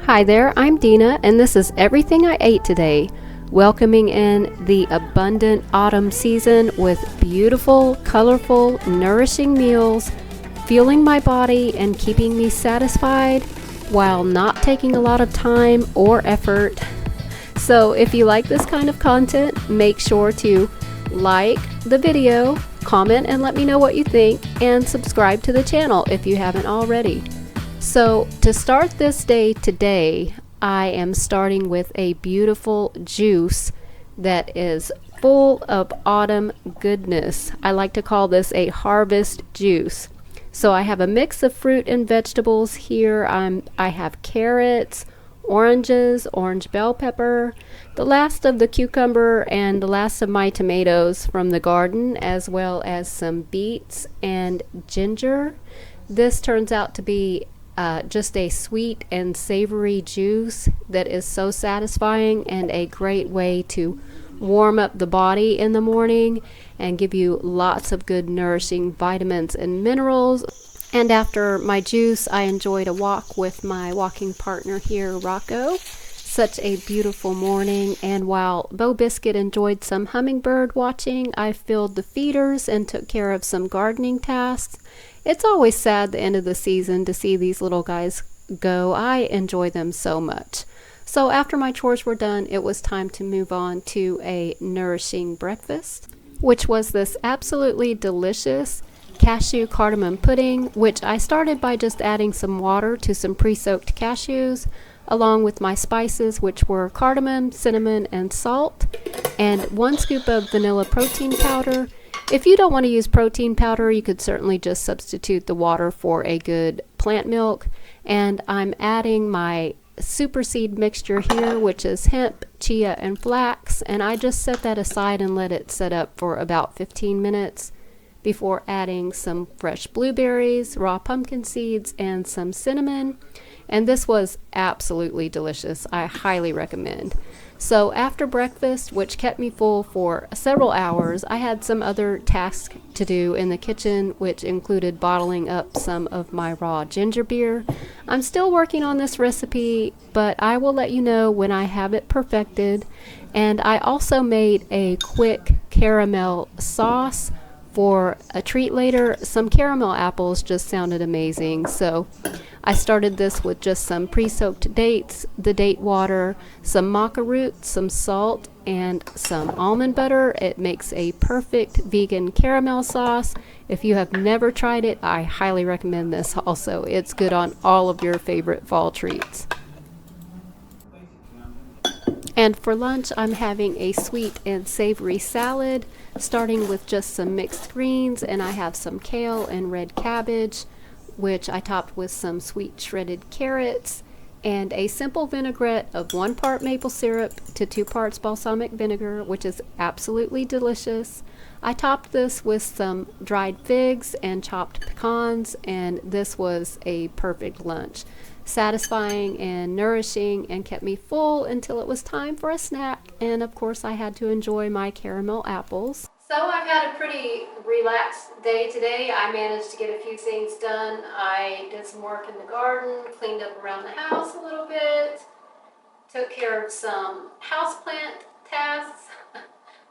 Hi there, I'm Dina, and this is Everything I Ate Today, welcoming in the abundant autumn season with beautiful, colorful, nourishing meals, fueling my body and keeping me satisfied while not taking a lot of time or effort. So if you like this kind of content, make sure to like the video, comment and let me know what you think, and subscribe to the channel if you haven't already. So to start this day today, I am starting with a beautiful juice that is full of autumn goodness. I like to call this a harvest juice. So I have a mix of fruit and vegetables here. I have carrots, oranges, orange bell pepper, the last of the cucumber, and the last of my tomatoes from the garden, as well as some beets and ginger. This turns out to be just a sweet and savory juice that is so satisfying and a great way to warm up the body in the morning and give you lots of good nourishing vitamins and minerals. And after my juice, I enjoyed a walk with my walking partner here, Rocco. Such a beautiful morning, and while Bo Biscuit enjoyed some hummingbird watching, I filled the feeders and took care of some gardening tasks. It's always sad the end of the season to see these little guys go. I enjoy them so much. So after my chores were done, it was time to move on to a nourishing breakfast, which was this absolutely delicious cashew cardamom pudding, which I started by just adding some water to some pre-soaked cashews, along with my spices, which were cardamom, cinnamon, and salt, and 1 scoop of vanilla protein powder. If you don't want to use protein powder, you could certainly just substitute the water for a good plant milk. And I'm adding my super seed mixture here, which is hemp, chia, and flax, and I just set that aside and let it set up for about 15 minutes before adding some fresh blueberries, raw pumpkin seeds, and some cinnamon. And this was absolutely delicious. I highly recommend. So after breakfast, which kept me full for several hours, I had some other tasks to do in the kitchen, which included bottling up some of my raw ginger beer. I'm still working on this recipe, but I will let you know when I have it perfected. And I also made a quick caramel sauce for a treat later. Some caramel apples just sounded amazing, so I started this with just some pre-soaked dates, the date water, some maca root, some salt, and some almond butter. It makes a perfect vegan caramel sauce. If you have never tried it, I highly recommend this also. It's good on all of your favorite fall treats. And for lunch, I'm having a sweet and savory salad, starting with just some mixed greens, and I have some kale and red cabbage, which I topped with some sweet shredded carrots, and a simple vinaigrette of 1 part maple syrup to 2 parts balsamic vinegar, which is absolutely delicious. I topped this with some dried figs and chopped pecans, and this was a perfect lunch. Satisfying and nourishing, and kept me full until it was time for a snack. And of course I had to enjoy my caramel apples. So I've had a pretty relaxed day today. I managed to get a few things done. I did some work in the garden, cleaned up around the house a little bit, took care of some houseplant tasks.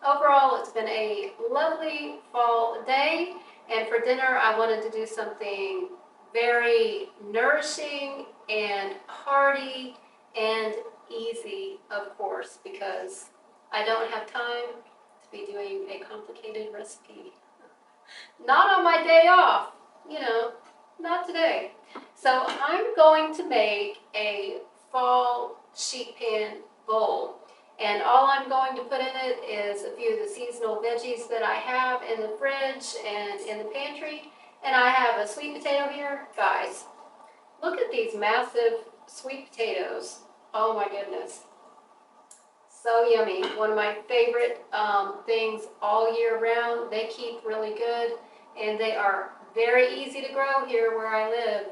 Overall, it's been a lovely fall day, and for dinner I wanted to do something very nourishing and hearty and easy, of course, because I don't have time to be doing a complicated recipe. Not on my day off, not today. So I'm going to make a fall sheet pan bowl. And all I'm going to put in it is a few of the seasonal veggies that I have in the fridge and in the pantry. And I have a sweet potato here. Guys, look at these massive sweet potatoes. Oh my goodness. So yummy. One of my favorite things all year round. They keep really good, and they are very easy to grow here where I live.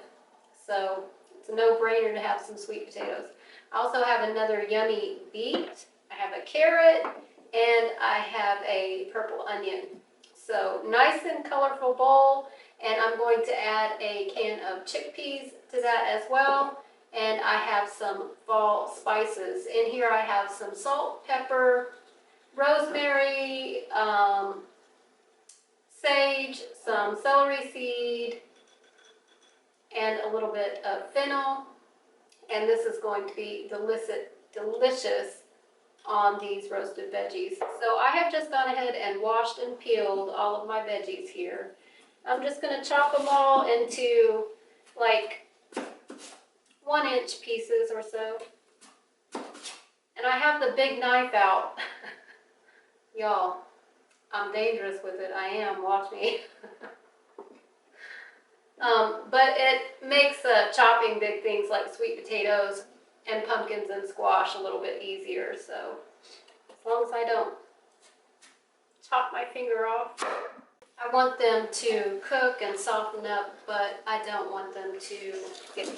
So it's a no-brainer to have some sweet potatoes. I also have another yummy beet. I have a carrot, and I have a purple onion. So nice and colorful bowl, and I'm going to add a can of chickpeas to that as well. and I have some fall spices. In here I have some salt, pepper, rosemary, sage, some celery seed, and a little bit of fennel. And this is going to be delicious on these roasted veggies. So I have just gone ahead and washed and peeled all of my veggies here. I'm just going to chop them all into like 1-inch pieces or so. And I have the big knife out. Y'all, I'm dangerous with it. I am. Watch me. But it makes chopping big things like sweet potatoes and pumpkins and squash a little bit easier. So as long as I don't chop my finger off. I want them to cook and soften up, but I don't want them to get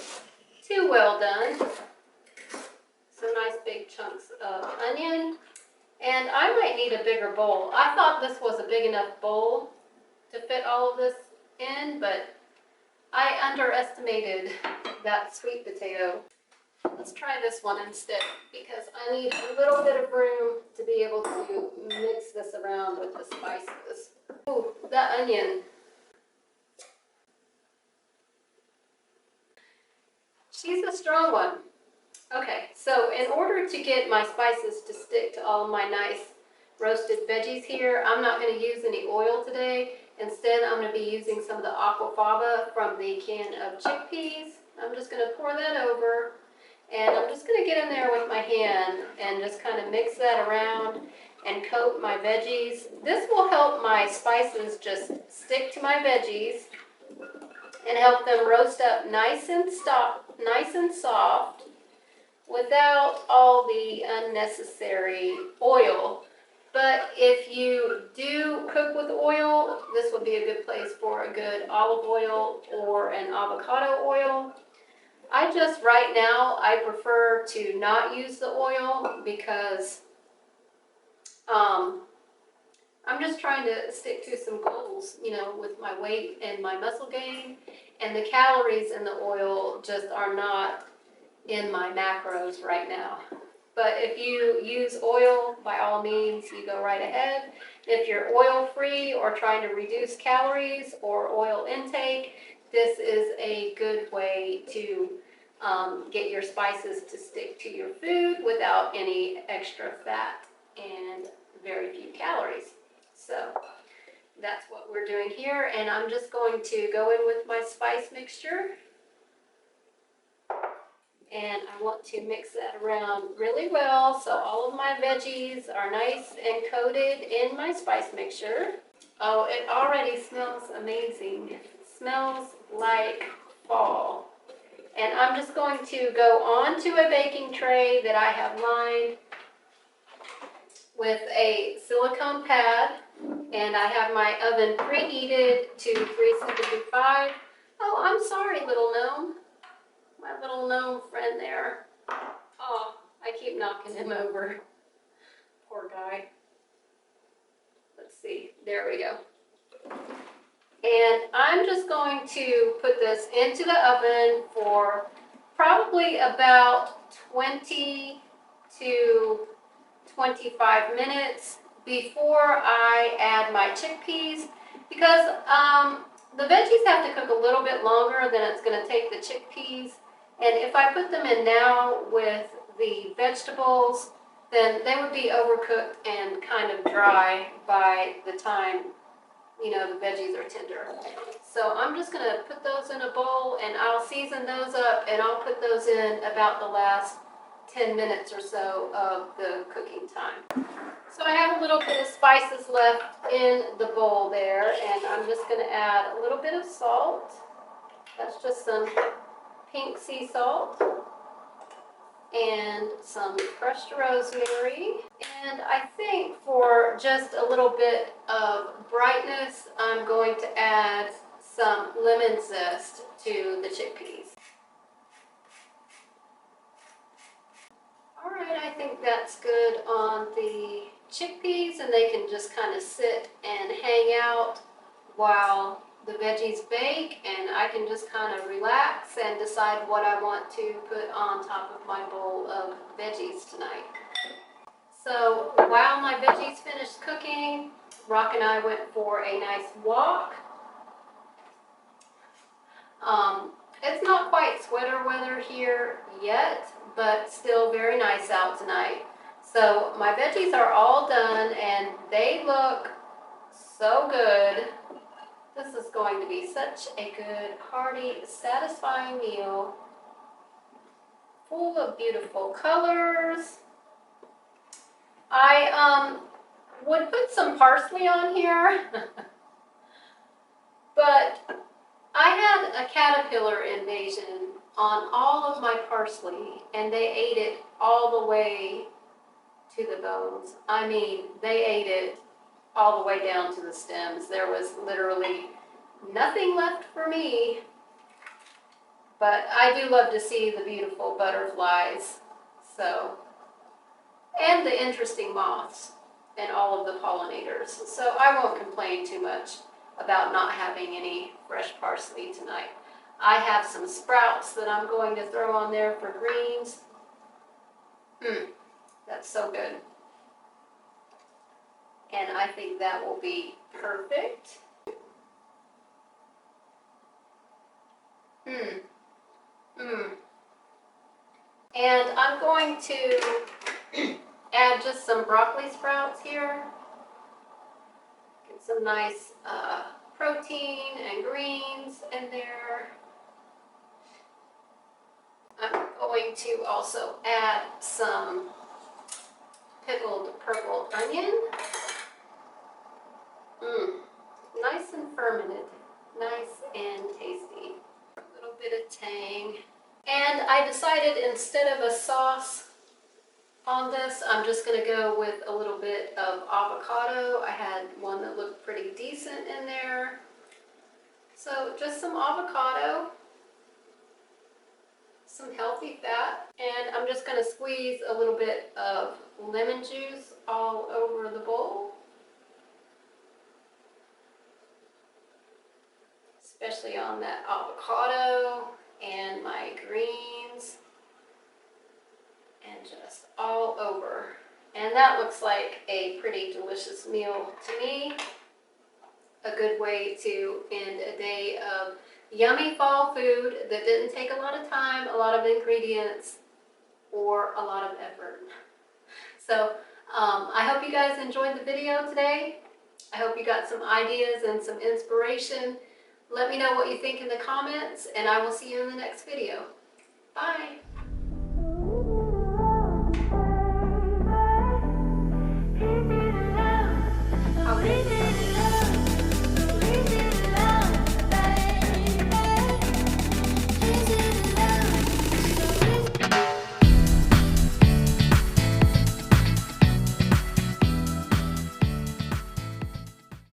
too well done. Some nice big chunks of onion. And I might need a bigger bowl. I thought this was a big enough bowl to fit all of this in, but I underestimated that sweet potato. Let's try this one instead, because I need a little bit of room to be able to mix this around with the spices. Ooh, that onion. She's a strong one. Okay, so in order to get my spices to stick to all of my nice roasted veggies here, I'm not going to use any oil today. Instead, I'm going to be using some of the aquafaba from the can of chickpeas. I'm just going to pour that over, and I'm just going to get in there with my hand and just kind of mix that around and coat my veggies. This will help my spices just stick to my veggies and help them roast up nice and soft without all the unnecessary oil. But if you do cook with oil, this would be a good place for a good olive oil or an avocado oil. Right now, I prefer to not use the oil because I'm just trying to stick to some goals, with my weight and my muscle gain. And the calories in the oil just are not in my macros right now. But if you use oil, by all means, you go right ahead. If you're oil-free or trying to reduce calories or oil intake, this is a good way to get your spices to stick to your food without any extra fat and very few calories. So that's what we're doing here. And I'm just going to go in with my spice mixture. And I want to mix that around really well so all of my veggies are nice and coated in my spice mixture. Oh, it already smells amazing. It smells like fall. And I'm just going to go onto a baking tray that I have lined with a silicone pad. And I have my oven preheated to 375. Oh, I'm sorry, little gnome. My little gnome friend there. Oh, I keep knocking him over. Poor guy. Let's see. There we go. And I'm just going to put this into the oven for probably about 20 to 25 minutes before I add my chickpeas, because the veggies have to cook a little bit longer than it's going to take the chickpeas. And if I put them in now with the vegetables, then they would be overcooked and kind of dry by the time, the veggies are tender. So I'm just going to put those in a bowl, and I'll season those up, and I'll put those in about the last 10 minutes or so of the cooking time. So I have a little bit of spices left in the bowl there, and I'm just going to add a little bit of salt. That's just some pink sea salt and some crushed rosemary. And I think for just a little bit of brightness, I'm going to add some lemon zest to the chickpeas. All right, I think that's good on the chickpeas, and they can just kind of sit and hang out while the veggies bake, and I can just kind of relax and decide what I want to put on top of my bowl of veggies tonight. So while my veggies finished cooking, Rock and I went for a nice walk. It's not quite sweater weather here yet, but still very nice out tonight. So my veggies are all done and they look so good. This is going to be such a good, hearty, satisfying meal, full of beautiful colors. I would put some parsley on here, but I had a caterpillar invasion on all of my parsley, and they ate it all the way to the bones. I mean, they ate it all the way down to the stems. There was literally nothing left for me, but I do love to see the beautiful butterflies, and the interesting moths and all of the pollinators. So I won't complain too much about not having any fresh parsley tonight. I have some sprouts that I'm going to throw on there for greens. That's so good. And I think that will be perfect. And I'm going to add just some broccoli sprouts here. Get some nice protein and greens in there. I'm going to also add some pickled purple onion. Nice and fermented, nice and tasty. A little bit of tang. And I decided instead of a sauce on this, I'm just going to go with a little bit of avocado. I had one that looked pretty decent in there. So just some avocado, some healthy fat, and I'm just going to squeeze a little bit of lemon juice all over the bowl, especially on that avocado and my greens, and just all over. And that looks like a pretty delicious meal to me. A good way to end a day of yummy fall food that didn't take a lot of time, a lot of ingredients, or a lot of effort. So I hope you guys enjoyed the video today. I hope you got some ideas and some inspiration. Let me know what you think in the comments, and I will see you in the next video. Bye!